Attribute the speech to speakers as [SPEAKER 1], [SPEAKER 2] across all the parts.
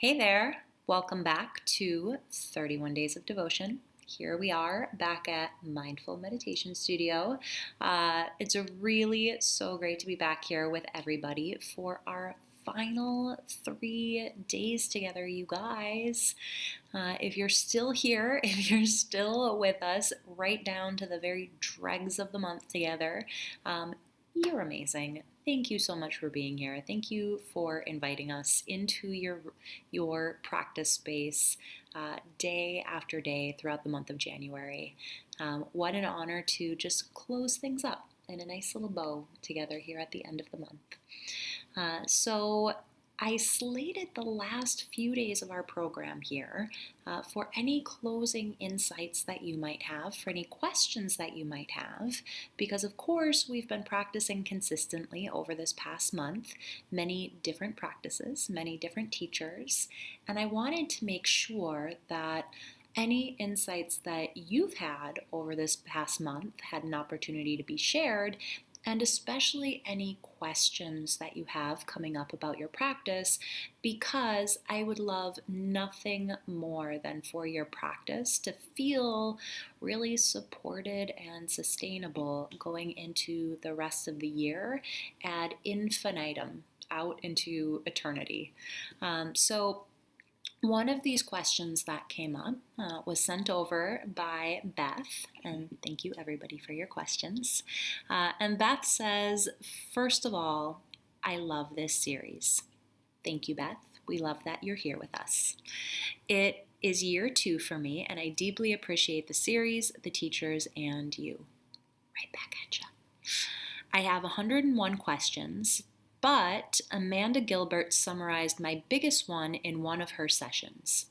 [SPEAKER 1] Hey there, welcome back to 31 Days of Devotion. Here we are back at Mindful Meditation Studio. It's really so great to be back here with everybody for our final 3 days together, you guys. If you're still here, if you're still with us right down to the very dregs of the month together, you're amazing. Thank you so much for being here. Thank you for inviting us into your practice space day after day throughout the month of January. What an honor to just close things up in a nice little bow together here at the end of the month. So I slated the last few days of our program here for any closing insights that you might have, for any questions that you might have, because of course we've been practicing consistently over this past month, many different practices, many different teachers, and I wanted to make sure that any insights that you've had over this past month had an opportunity to be shared, and especially any questions that you have coming up about your practice, because I would love nothing more than for your practice to feel really supported and sustainable going into the rest of the year ad infinitum, out into eternity. So one of these questions that came up was sent over by Beth, and thank you everybody for your questions. And Beth says, first of all, I love this series. Thank you, Beth. We love that you're here with us. It is year 2 for me, and I deeply appreciate the series, the teachers, and you. Right back at you. I have 101 questions, but Amanda Gilbert summarized my biggest one in one of her sessions.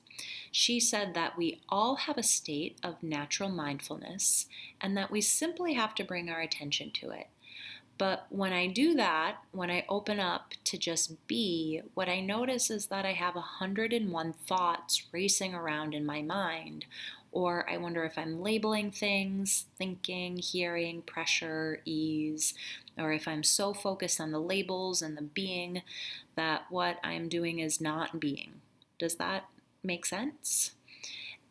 [SPEAKER 1] She said that we all have a state of natural mindfulness and that we simply have to bring our attention to it. But when I do that, when I open up to just be, what I notice is that I have 101 thoughts racing around in my mind. Or I wonder if I'm labeling things, thinking, hearing, pressure, ease, or if I'm so focused on the labels and the being that what I'm doing is not being. Does that make sense?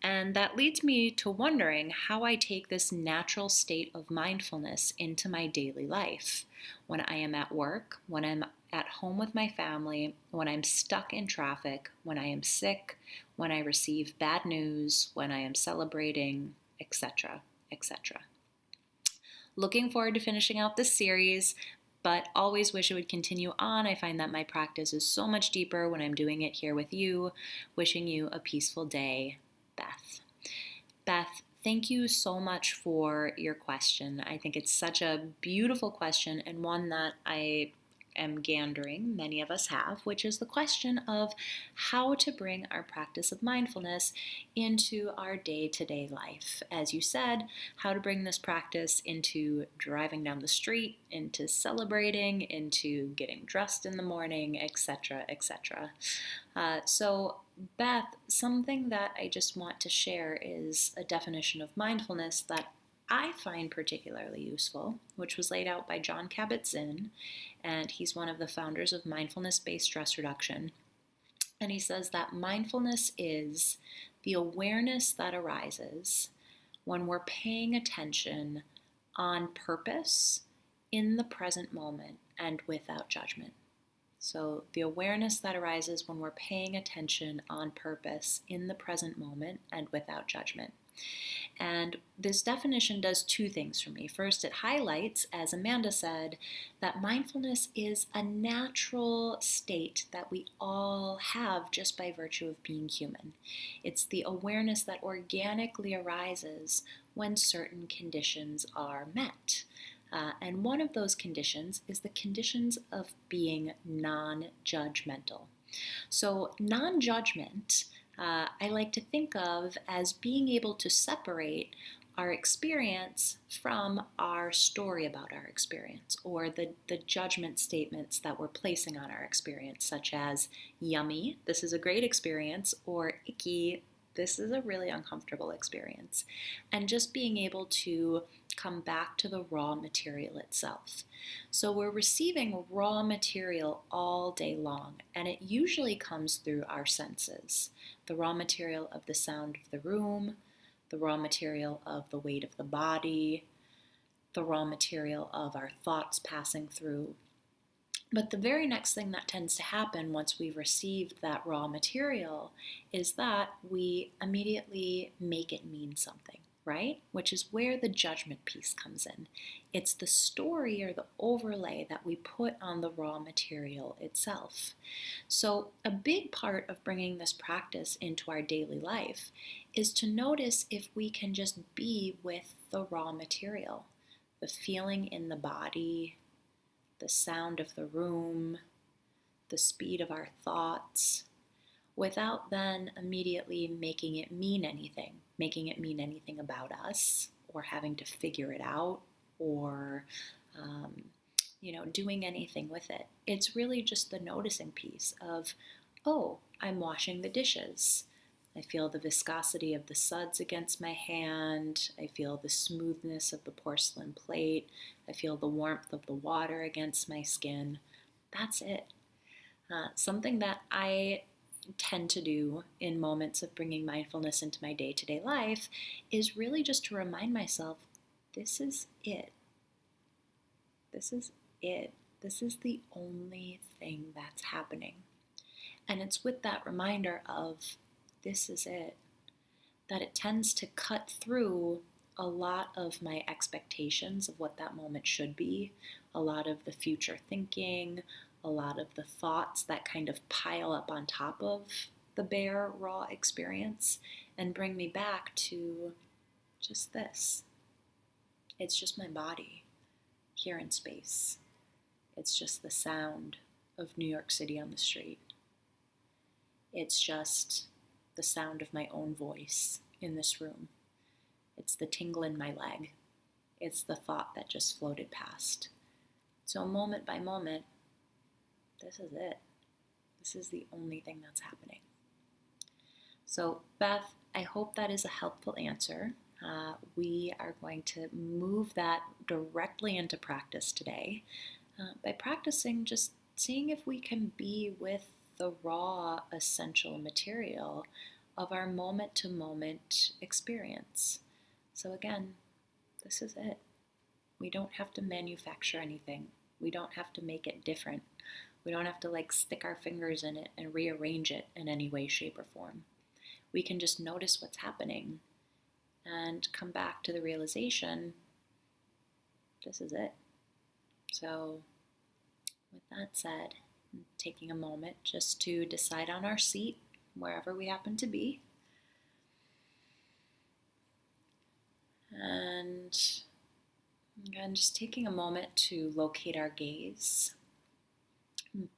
[SPEAKER 1] And that leads me to wondering how I take this natural state of mindfulness into my daily life. When I am at work, when I'm at home with my family, when I'm stuck in traffic, when I am sick, when I receive bad news, when I am celebrating, etc., etc. Looking forward to finishing out this series, but always wish it would continue on. I find that my practice is so much deeper when I'm doing it here with you. Wishing you a peaceful day, Beth. Beth, thank you so much for your question. I think it's such a beautiful question and one that I am gandering many of us have, which is the question of how to bring our practice of mindfulness into our day-to-day life. As you said, how to bring this practice into driving down the street, into celebrating, into getting dressed in the morning, etc., etc. So Beth, something that I just want to share is a definition of mindfulness that I find particularly useful, which was laid out by Jon Kabat-Zinn, and he's one of the founders of mindfulness-based stress reduction. And he says that mindfulness is the awareness that arises when we're paying attention on purpose in the present moment and without judgment. So the awareness that arises when we're paying attention on purpose in the present moment and without judgment. And this definition does 2 things for me. First, it highlights, as Amanda said, that mindfulness is a natural state that we all have just by virtue of being human. It's the awareness that organically arises when certain conditions are met. And one of those conditions is the conditions of being non-judgmental. So non-judgment, I like to think of as being able to separate our experience from our story about our experience, or the judgment statements that we're placing on our experience, such as yummy, this is a great experience, or icky, this is a really uncomfortable experience. And just being able to come back to the raw material itself. So we're receiving raw material all day long, and it usually comes through our senses. The raw material of the sound of the room, the raw material of the weight of the body, the raw material of our thoughts passing through. But the very next thing that tends to happen once we've received that raw material is that we immediately make it mean something, right? Which is where the judgment piece comes in. It's the story or the overlay that we put on the raw material itself. So a big part of bringing this practice into our daily life is to notice if we can just be with the raw material, the feeling in the body, the sound of the room, the speed of our thoughts, without then immediately making it mean anything about us, or having to figure it out, or doing anything with it. It's really just the noticing piece of, oh, I'm washing the dishes. I feel the viscosity of the suds against my hand. I feel the smoothness of the porcelain plate. I feel the warmth of the water against my skin. That's it. Something that I tend to do in moments of bringing mindfulness into my day-to-day life is really just to remind myself, this is it. This is it. This is the only thing that's happening. And it's with that reminder of, this is it, that it tends to cut through a lot of my expectations of what that moment should be, a lot of the future thinking, a lot of the thoughts that kind of pile up on top of the bare, raw experience, and bring me back to just this. It's just my body here in space. It's just the sound of New York City on the street. It's just the sound of my own voice in this room. It's the tingle in my leg. It's the thought that just floated past. So moment by moment, this is it. This is the only thing that's happening. So Beth, I hope that is a helpful answer. We are going to move that directly into practice today by practicing just seeing if we can be with the raw essential material of our moment-to-moment experience. So again, this is it. We don't have to manufacture anything. We don't have to make it different. We don't have to stick our fingers in it and rearrange it in any way, shape, or form. We can just notice what's happening and come back to the realization, this is it. So with that said, taking a moment just to decide on our seat, wherever we happen to be. And again, just taking a moment to locate our gaze.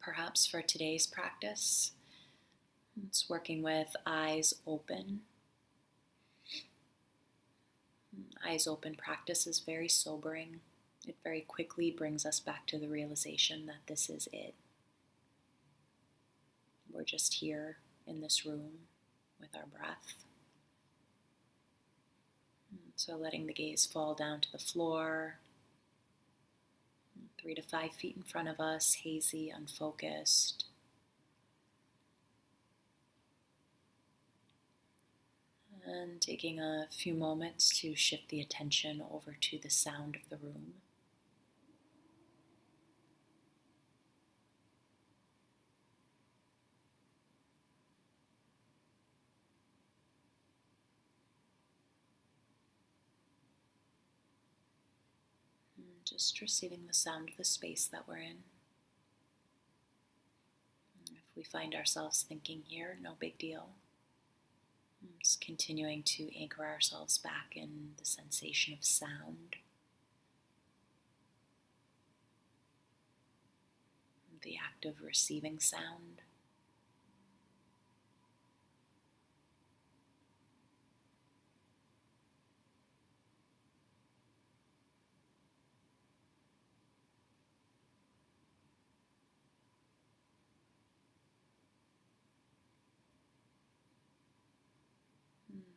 [SPEAKER 1] Perhaps for today's practice, it's working with eyes open. Eyes open practice is very sobering. It very quickly brings us back to the realization that this is it. We're just here in this room with our breath. So letting the gaze fall down to the floor, 3 to 5 feet in front of us, hazy, unfocused. And taking a few moments to shift the attention over to the sound of the room. And just receiving the sound of the space that we're in. And if we find ourselves thinking here, no big deal. Just continuing to anchor ourselves back in the sensation of sound, the act of receiving sound.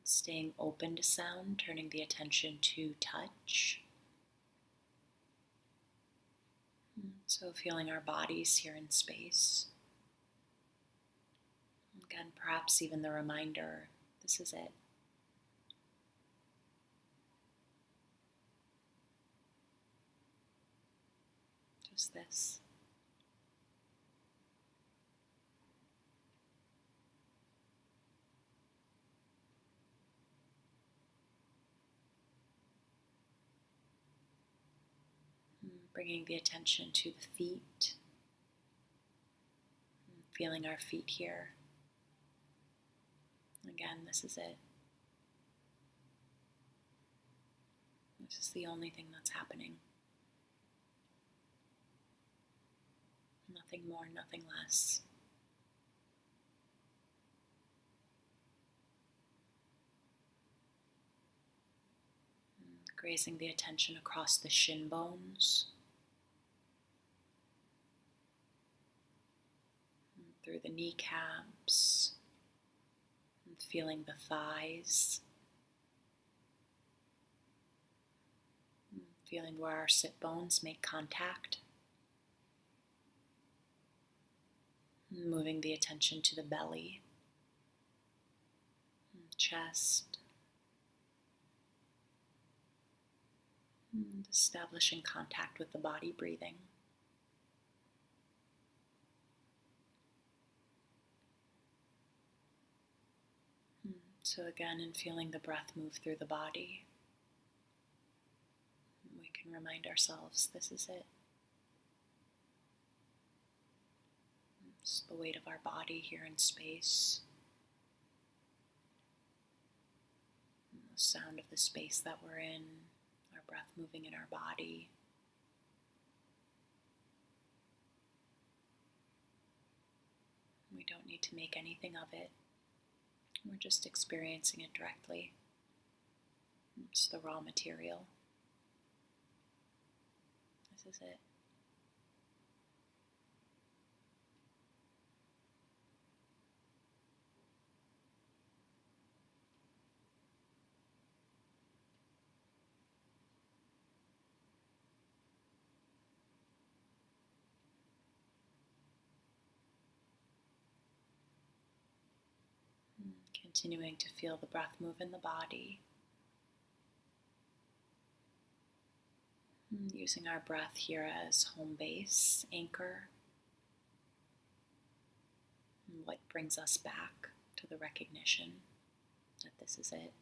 [SPEAKER 1] Staying open to sound, turning the attention to touch. So feeling our bodies here in space. Again, perhaps even the reminder, this is it. Just this. Bringing the attention to the feet. Feeling our feet here. Again, this is it. This is the only thing that's happening. Nothing more, nothing less. Grazing the attention across the shin bones, through the kneecaps, and feeling the thighs, feeling where our sit bones make contact. Moving the attention to the belly, chest, and establishing contact with the body, breathing. So again, in feeling the breath move through the body, we can remind ourselves this is it. It's the weight of our body here in space. And the sound of the space that we're in, our breath moving in our body. We don't need to make anything of it. We're just experiencing it directly. It's the raw material. This is it. Continuing to feel the breath move in the body. Using our breath here as home base, anchor. And what brings us back to the recognition that this is it.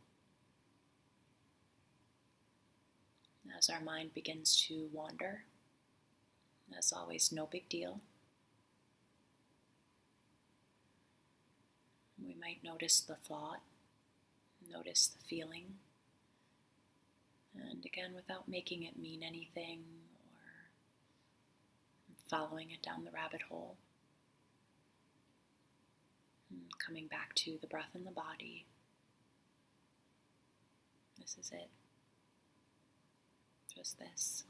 [SPEAKER 1] As our mind begins to wander, as always, no big deal. We might notice the thought, notice the feeling, and again, without making it mean anything or following it down the rabbit hole, coming back to the breath in the body. This is it. Just this.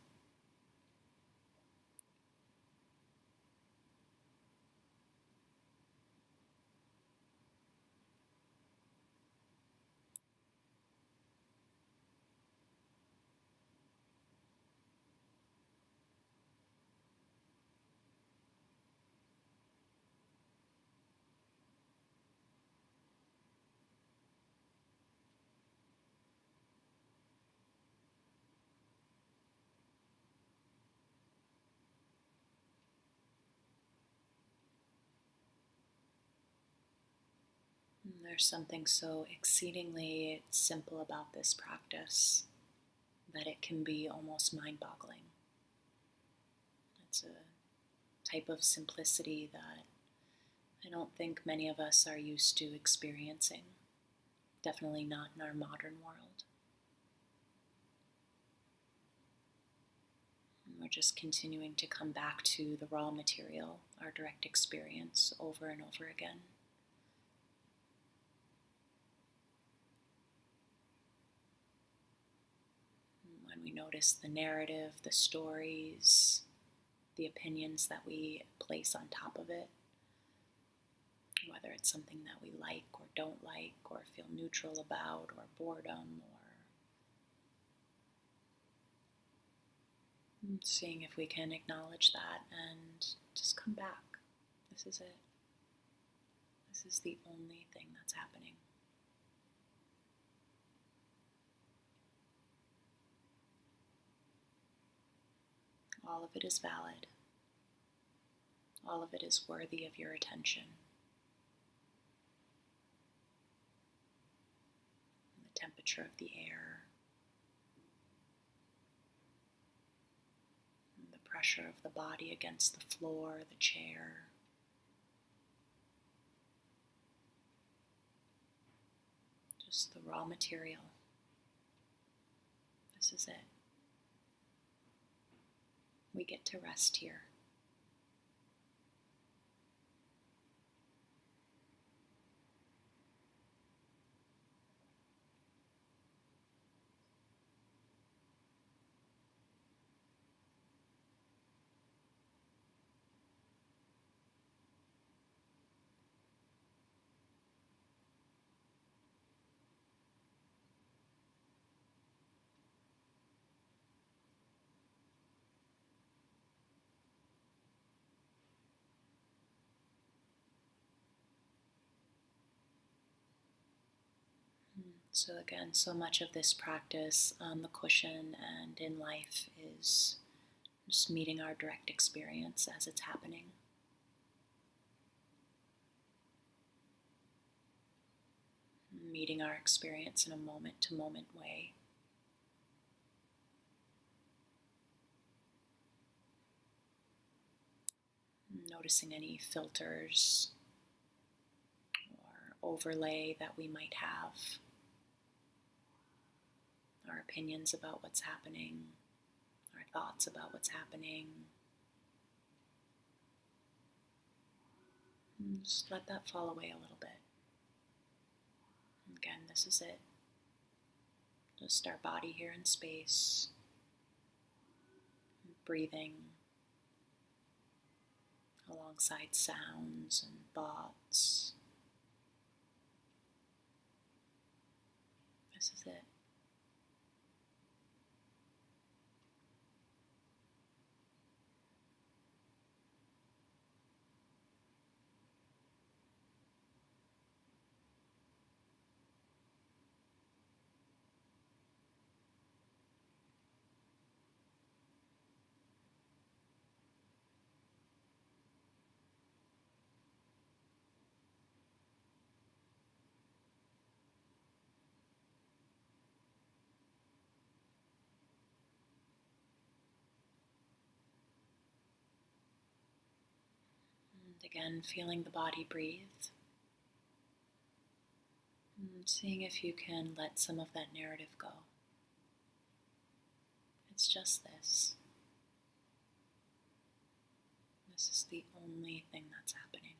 [SPEAKER 1] There's something so exceedingly simple about this practice that it can be almost mind-boggling. It's a type of simplicity that I don't think many of us are used to experiencing. Definitely not in our modern world. And we're just continuing to come back to the raw material, our direct experience, over and over again. When we notice the narrative, the stories, the opinions that we place on top of it, whether it's something that we like or don't like or feel neutral about, or boredom, or seeing if we can acknowledge that and just come back. This is it. This is the only thing that's happening. All of it is valid. All of it is worthy of your attention. The temperature of the air, the pressure of the body against the floor, the chair. Just the raw material. This is it. We get to rest here. So again, so much of this practice on the cushion and in life is just meeting our direct experience as it's happening. Meeting our experience in a moment-to-moment way. Noticing any filters or overlay that we might have. Our opinions about what's happening, our thoughts about what's happening. And just let that fall away a little bit. Again, this is it. Just our body here in space, breathing alongside sounds and thoughts. This is it. And again, feeling the body breathe. And seeing if you can let some of that narrative go. It's just this. This is the only thing that's happening.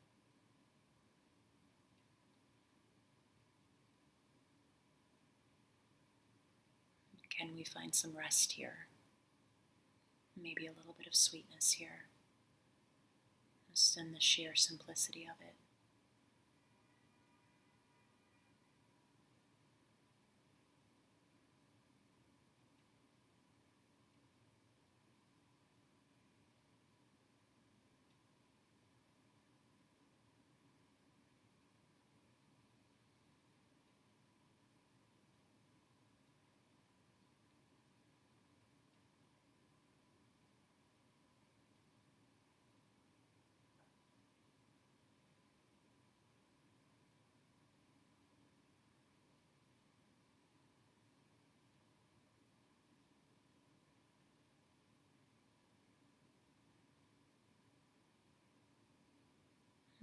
[SPEAKER 1] Can we find some rest here? Maybe a little bit of sweetness here. Just in the sheer simplicity of it.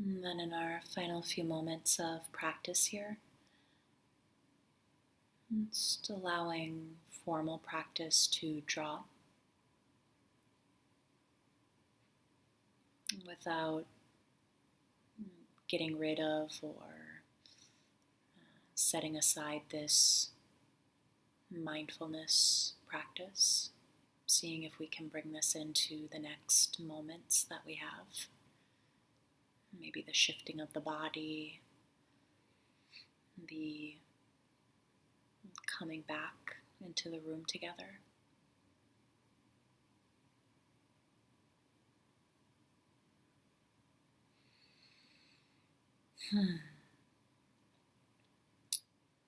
[SPEAKER 1] And then in our final few moments of practice here, just allowing formal practice to drop without getting rid of or setting aside this mindfulness practice, seeing if we can bring this into the next moments that we have. maybe the shifting of the body, the coming back into the room together.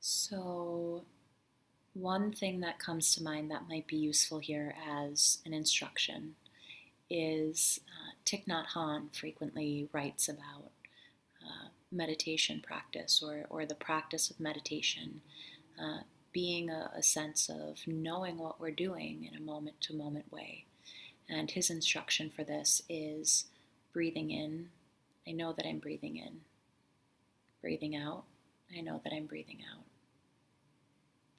[SPEAKER 1] So, one thing that comes to mind that might be useful here as an instruction is Thich Nhat Hanh frequently writes about meditation practice or the practice of meditation being a sense of knowing what we're doing in a moment to moment way. And his instruction for this is breathing in, I know that I'm breathing in. Breathing out, I know that I'm breathing out.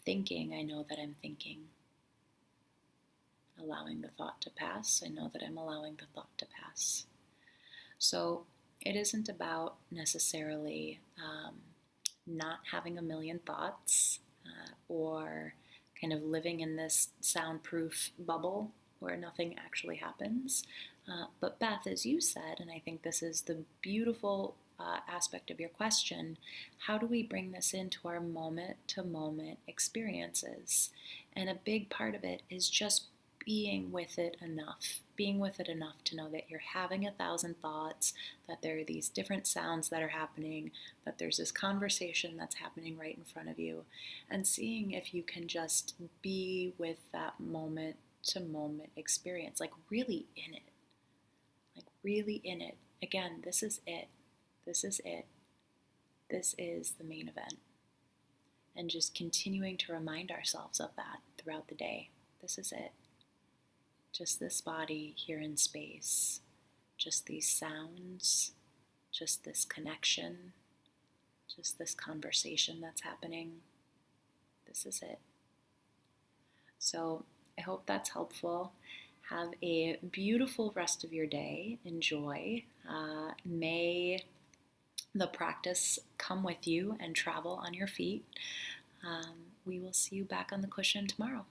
[SPEAKER 1] Thinking, I know that I'm thinking. Allowing the thought to pass, I know that I'm allowing the thought to pass. So it isn't about necessarily not having a million thoughts or kind of living in this soundproof bubble where nothing actually happens. But Beth, as you said, and I think this is the beautiful aspect of your question, how do we bring this into our moment-to-moment experiences? And a big part of it is just being with it enough to know that you're having 1,000 thoughts, that there are these different sounds that are happening, that there's this conversation that's happening right in front of you, and seeing if you can just be with that moment to moment experience, like really in it. Like really in it. Again, this is it. This is it. This is the main event. And just continuing to remind ourselves of that throughout the day. This is it. Just this body here in space. Just these sounds. Just this connection. Just this conversation that's happening. This is it. So I hope that's helpful. Have a beautiful rest of your day. Enjoy. May the practice come with you and travel on your feet. We will see you back on the cushion tomorrow.